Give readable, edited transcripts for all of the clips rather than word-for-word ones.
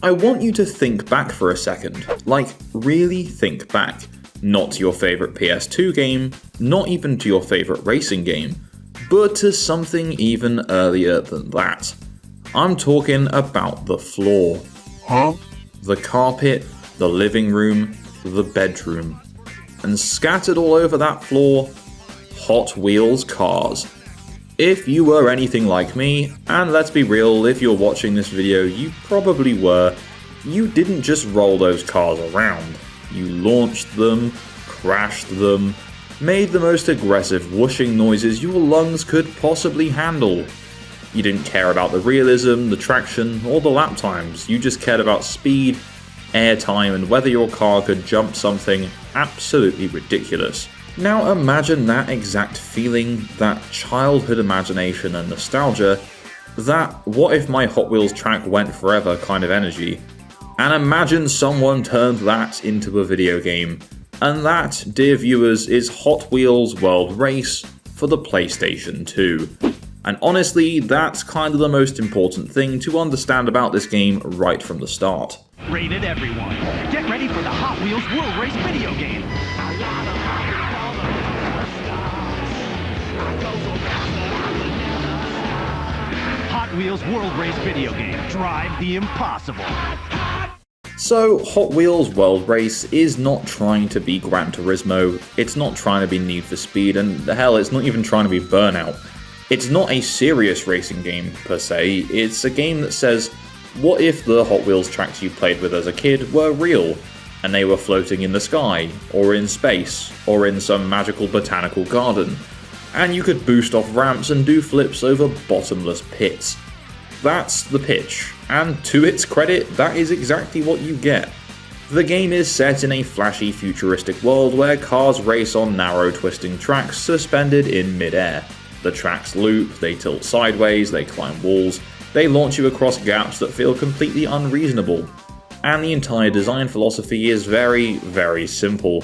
I want you to think back for a second, like really think back. Not to your favourite PS2 game, not even to your favourite racing game, but to something even earlier than that. I'm talking about the floor. Huh? The carpet, the living room, the bedroom. And scattered all over that floor, Hot Wheels cars. If you were anything like me, and let's be real, if you're watching this video, you probably were, you didn't just roll those cars around. You launched them, crashed them, made the most aggressive whooshing noises your lungs could possibly handle. You didn't care about the realism, the traction, or the lap times, you just cared about speed, airtime, and whether your car could jump something absolutely ridiculous. Now imagine that exact feeling, that childhood imagination and nostalgia, that what if my Hot Wheels track went forever kind of energy, and imagine someone turned that into a video game. And that, dear viewers, is Hot Wheels World Race for the PlayStation 2. And honestly, that's kind of the most important thing to understand about this game right from the start. Rated everyone. Get ready for the Hot Wheels World Race video game. Hot Wheels World Race video game. Drive the impossible. So, Hot Wheels World Race is not trying to be Gran Turismo, it's not trying to be Need for Speed, and hell, it's not even trying to be Burnout. It's not a serious racing game, per se, it's a game that says, what if the Hot Wheels tracks you played with as a kid were real, and they were floating in the sky, or in space, or in some magical botanical garden, and you could boost off ramps and do flips over bottomless pits. That's the pitch, and to its credit, that is exactly what you get. The game is set in a flashy futuristic world where cars race on narrow twisting tracks suspended in mid-air. The tracks loop, they tilt sideways, they climb walls, they launch you across gaps that feel completely unreasonable. And the entire design philosophy is very, very simple.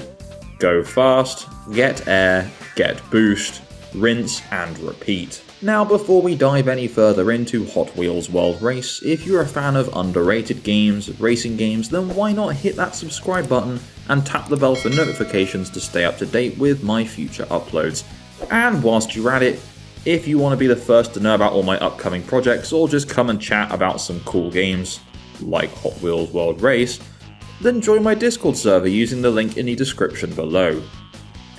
Go fast, get air, get boost, rinse and repeat. Now before we dive any further into Hot Wheels World Race, if you're a fan of underrated games, racing games, then why not hit that subscribe button and tap the bell for notifications to stay up to date with my future uploads. And whilst you're at it, if you want to be the first to know about all my upcoming projects or just come and chat about some cool games, like Hot Wheels World Race, then join my Discord server using the link in the description below.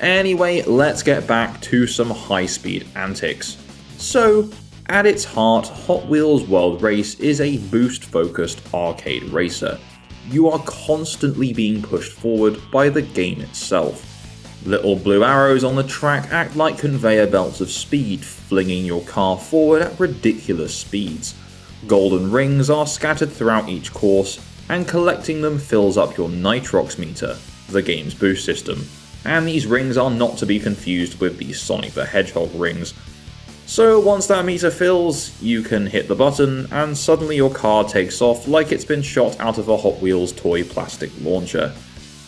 Anyway, let's get back to some high-speed antics. So, at its heart, Hot Wheels World Race is a boost-focused arcade racer. You are constantly being pushed forward by the game itself. Little blue arrows on the track act like conveyor belts of speed, flinging your car forward at ridiculous speeds. Golden rings are scattered throughout each course, and collecting them fills up your Nitrox meter, the game's boost system. And these rings are not to be confused with the Sonic the Hedgehog rings. So once that meter fills, you can hit the button, and suddenly your car takes off like it's been shot out of a Hot Wheels toy plastic launcher.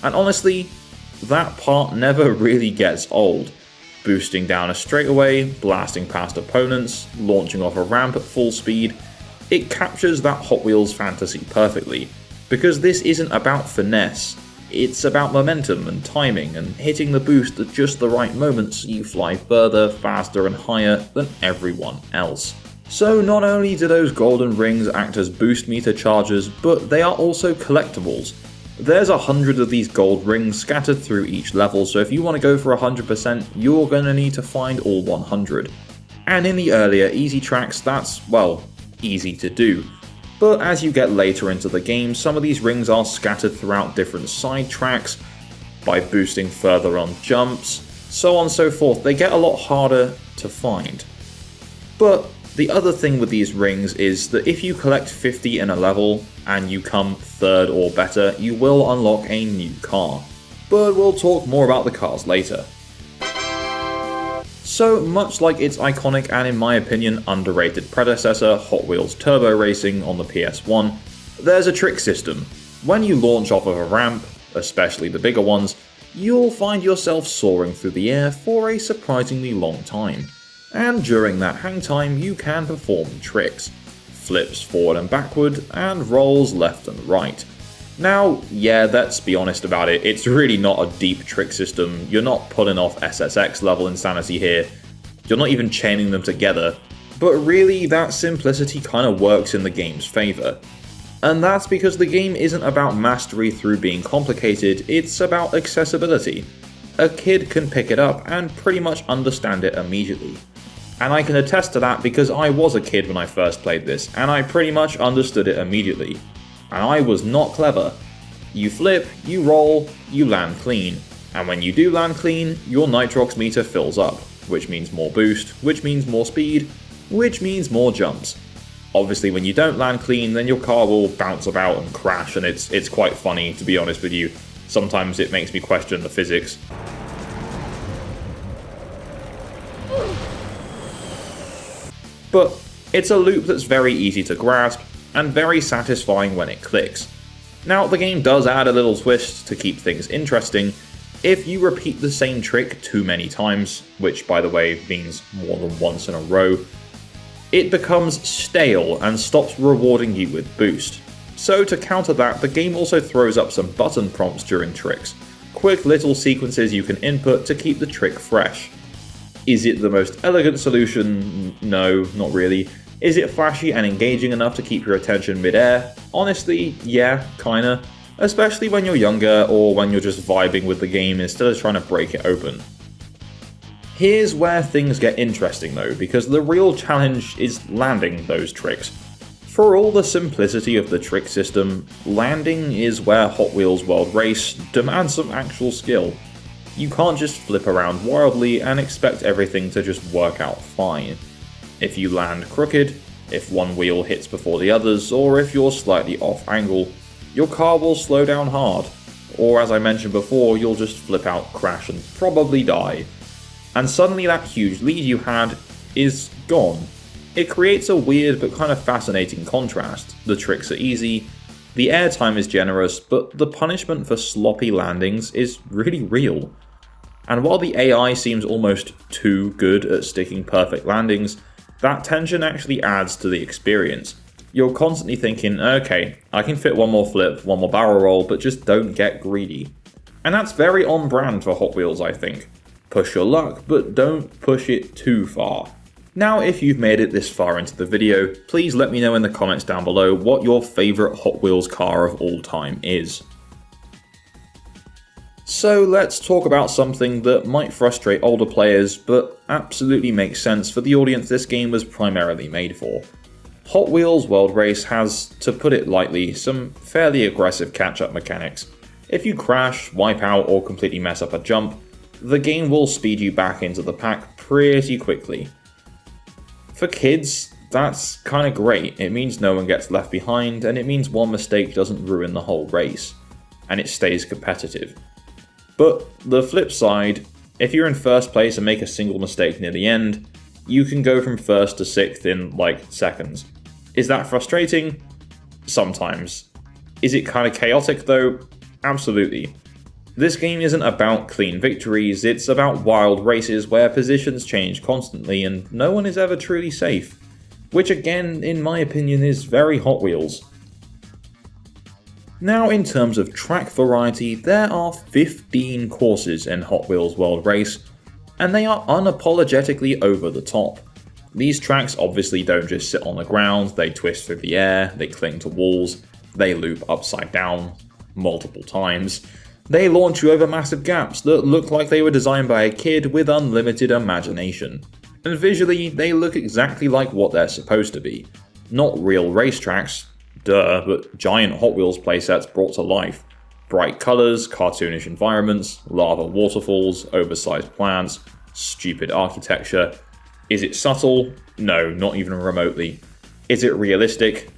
And honestly, that part never really gets old. Boosting down a straightaway, blasting past opponents, launching off a ramp at full speed, it captures that Hot Wheels fantasy perfectly, because this isn't about finesse, it's about momentum and timing and hitting the boost at just the right moments so you fly further, faster and higher than everyone else. So not only do those golden rings act as boost meter chargers, but they are also collectibles. There's 100 of these gold rings scattered through each level, so if you want to go for 100%, you're going to need to find all 100. And in the earlier easy tracks, that's, well, easy to do. But as you get later into the game, some of these rings are scattered throughout different side tracks, by boosting further on jumps, so on and so forth. They get a lot harder to find. But the other thing with these rings is that if you collect 50 in a level, and you come third or better, you will unlock a new car. But we'll talk more about the cars later. So much like its iconic and in my opinion underrated predecessor Hot Wheels Turbo Racing on the PS1, there's a trick system. When you launch off of a ramp, especially the bigger ones, you'll find yourself soaring through the air for a surprisingly long time. And during that hang time you can perform tricks. flips forward and backward, and rolls left and right. Now, yeah, let's be honest about it, it's really not a deep trick system. You're not pulling off SSX level insanity here. You're not even chaining them together. But really, that simplicity kind of works in the game's favour. And that's because the game isn't about mastery through being complicated, it's about accessibility. A kid can pick it up and pretty much understand it immediately. And I can attest to that because I was a kid when I first played this, and I pretty much understood it immediately. And I was not clever. You flip, you roll, you land clean. And when you do land clean, your Nitrox meter fills up, which means more boost, which means more speed, which means more jumps. Obviously when you don't land clean, then your car will bounce about and crash, and it's quite funny, to be honest with you. Sometimes it makes me question the physics. But it's a loop that's very easy to grasp, and very satisfying when it clicks. Now, the game does add a little twist to keep things interesting. If you repeat the same trick too many times, which by the way means more than once in a row, it becomes stale and stops rewarding you with boost. So to counter that, the game also throws up some button prompts during tricks, quick little sequences you can input to keep the trick fresh. Is it the most elegant solution? No, not really. Is it flashy and engaging enough to keep your attention mid-air? Honestly, yeah, kinda. Especially when you're younger or when you're just vibing with the game instead of trying to break it open. Here's where things get interesting though, because the real challenge is landing those tricks. For all the simplicity of the trick system, landing is where Hot Wheels World Race demands some actual skill. You can't just flip around wildly and expect everything to just work out fine. If you land crooked, if one wheel hits before the others, or if you're slightly off angle, your car will slow down hard, or as I mentioned before, you'll just flip out, crash, and probably die. And suddenly that huge lead you had is gone. It creates a weird but kind of fascinating contrast. The tricks are easy, the airtime is generous, but the punishment for sloppy landings is really real. And while the AI seems almost too good at sticking perfect landings, that tension actually adds to the experience. You're constantly thinking, okay, I can fit one more flip, one more barrel roll, but just don't get greedy. And that's very on brand for Hot Wheels, I think. Push your luck, but don't push it too far. Now, if you've made it this far into the video, please let me know in the comments down below what your favourite Hot Wheels car of all time is. So let's talk about something that might frustrate older players, but absolutely makes sense for the audience this game was primarily made for. Hot Wheels World Race has, to put it lightly, some fairly aggressive catch-up mechanics. If you crash, wipe out, or completely mess up a jump, the game will speed you back into the pack pretty quickly. For kids, that's kinda great. It means no one gets left behind, and it means one mistake doesn't ruin the whole race, and it stays competitive. But the flip side, if you're in first place and make a single mistake near the end, you can go from first to sixth in like seconds. Is that frustrating? Sometimes. Is it kind of chaotic though? Absolutely. This game isn't about clean victories, it's about wild races where positions change constantly and no one is ever truly safe. Which again, in my opinion, is very Hot Wheels. Now, in terms of track variety, there are 15 courses in Hot Wheels World Race, and they are unapologetically over the top. These tracks obviously don't just sit on the ground, they twist through the air, they cling to walls, they loop upside down multiple times. They launch you over massive gaps that look like they were designed by a kid with unlimited imagination. And visually, they look exactly like what they're supposed to be. Not real racetracks, duh, but giant Hot Wheels playsets brought to life. Bright colours, cartoonish environments, lava waterfalls, oversized plants, stupid architecture. Is it subtle? No, not even remotely. Is it realistic?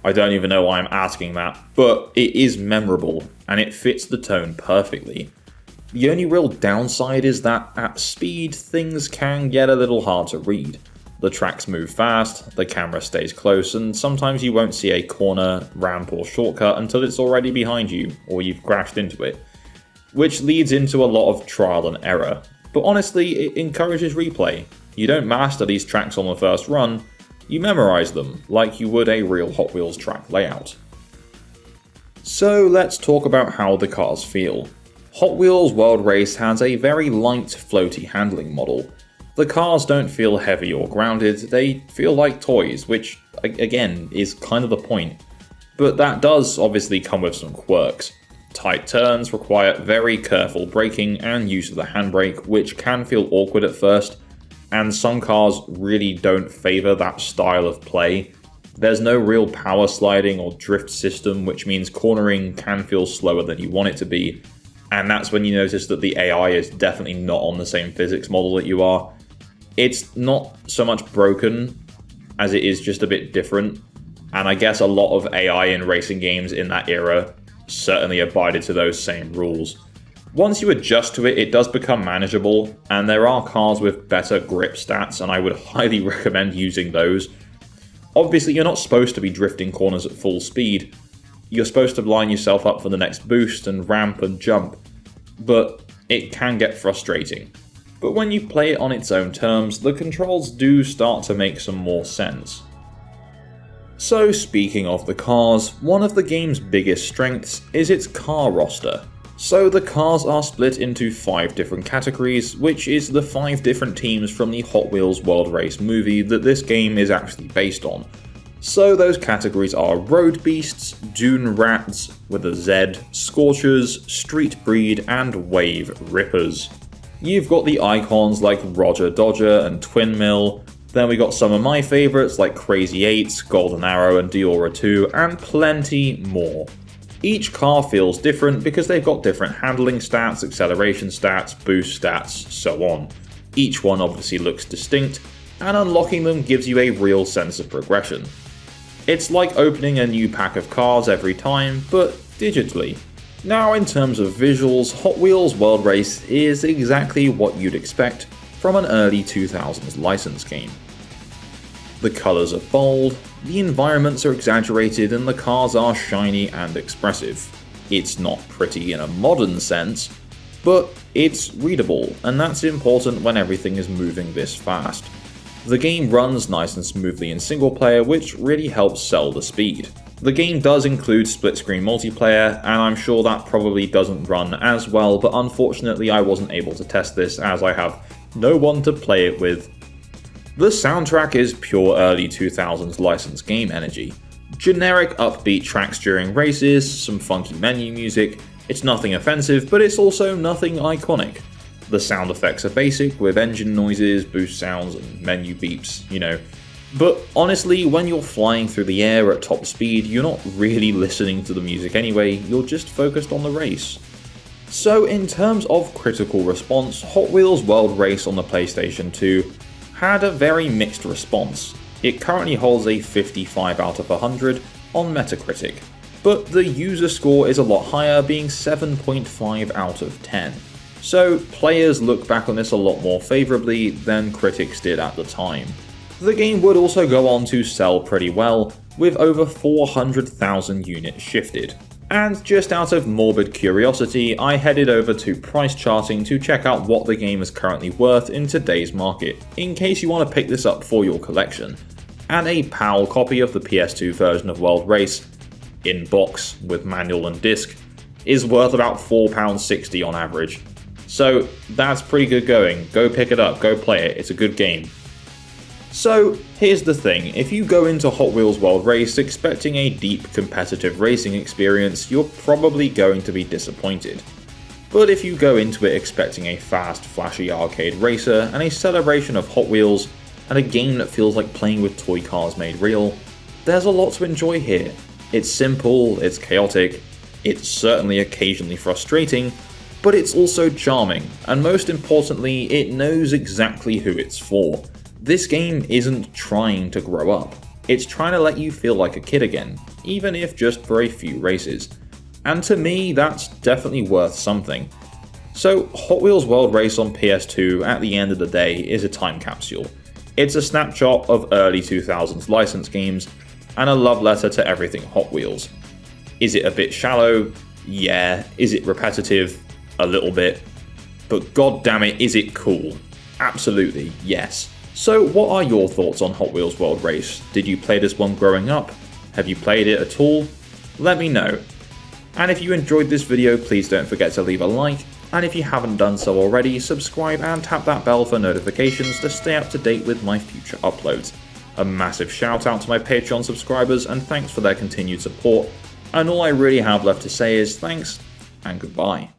I don't even know why I'm asking that, but it is memorable, and it fits the tone perfectly. The only real downside is that at speed, things can get a little hard to read. The tracks move fast, the camera stays close, and sometimes you won't see a corner, ramp, or shortcut until it's already behind you, or you've crashed into it. Which leads into a lot of trial and error. But honestly, it encourages replay. You don't master these tracks on the first run, You memorize them, like you would a real Hot Wheels track layout. So let's talk about how the cars feel. Hot Wheels World Race has a very light, floaty handling model. The cars don't feel heavy or grounded, they feel like toys, which, again, is kind of the point. But that does obviously come with some quirks. Tight turns require very careful braking and use of the handbrake, which can feel awkward at first, and some cars really don't favour that style of play. There's no real power sliding or drift system, which means cornering can feel slower than you want it to be, and that's when you notice that the AI is definitely not on the same physics model that you are. It's not so much broken as it is just a bit different, and I guess a lot of AI in racing games in that era certainly abided to those same rules. Once you adjust to it, it does become manageable, and there are cars with better grip stats, and I would highly recommend using those. Obviously, you're not supposed to be drifting corners at full speed. You're supposed to line yourself up for the next boost and ramp and jump, but it can get frustrating. But when you play it on its own terms, the controls do start to make some more sense. So speaking of the cars, one of the game's biggest strengths is its car roster. So the cars are split into 5 different categories, which is the 5 different teams from the Hot Wheels World Race movie that this game is actually based on. So those categories are Road Beasts, Dune Rats with a Z, Scorchers, Street Breed, and Wave Rippers. You've got the icons like Roger Dodger and Twin Mill. Then we got some of my favourites like Crazy 8, Golden Arrow and Diora 2, and plenty more. Each car feels different because they've got different handling stats, acceleration stats, boost stats, so on. Each one obviously looks distinct, and unlocking them gives you a real sense of progression. It's like opening a new pack of cars every time, but digitally. Now in terms of visuals, Hot Wheels World Race is exactly what you'd expect from an early 2000s license game. The colours are bold, the environments are exaggerated, and the cars are shiny and expressive. It's not pretty in a modern sense, but it's readable, and that's important when everything is moving this fast. The game runs nice and smoothly in single player, which really helps sell the speed. The game does include split-screen multiplayer, and I'm sure that probably doesn't run as well, but unfortunately I wasn't able to test this as I have no one to play it with. The soundtrack is pure early 2000s licensed game energy. Generic upbeat tracks during races, some funky menu music. It's nothing offensive, but it's also nothing iconic. The sound effects are basic, with engine noises, boost sounds, and menu beeps, But honestly, when you're flying through the air at top speed, you're not really listening to the music anyway, you're just focused on the race. So in terms of critical response, Hot Wheels World Race on the PlayStation 2 had a very mixed response. It currently holds a 55 out of 100 on Metacritic, but the user score is a lot higher, being 7.5 out of 10. So players look back on this a lot more favourably than critics did at the time. The game would also go on to sell pretty well, with over 400,000 units shifted. And just out of morbid curiosity, I headed over to price charting to check out what the game is currently worth in today's market, in case you want to pick this up for your collection. And a PAL copy of the PS2 version of World Race, in box with manual and disc, is worth about £4.60 on average. So that's pretty good going. Go pick it up, go play it, it's a good game. So here's the thing, if you go into Hot Wheels World Race expecting a deep competitive racing experience, you're probably going to be disappointed. But if you go into it expecting a fast, flashy arcade racer and a celebration of Hot Wheels and a game that feels like playing with toy cars made real, there's a lot to enjoy here. It's simple, it's chaotic, it's certainly occasionally frustrating, but it's also charming, and most importantly, it knows exactly who it's for. This game isn't trying to grow up, it's trying to let you feel like a kid again, even if just for a few races. And to me, that's definitely worth something. So Hot Wheels World Race on PS2 at the end of the day is a time capsule. It's a snapshot of early 2000s license games, and a love letter to everything Hot Wheels. Is it a bit shallow? Yeah. Is it repetitive? A little bit. But god damn it, is it cool? Absolutely, yes. So what are your thoughts on Hot Wheels World Race? Did you play this one growing up? Have you played it at all? Let me know. And if you enjoyed this video, please don't forget to leave a like, and if you haven't done so already, subscribe and tap that bell for notifications to stay up to date with my future uploads. A massive shout out to my Patreon subscribers and thanks for their continued support, and all I really have left to say is thanks and goodbye.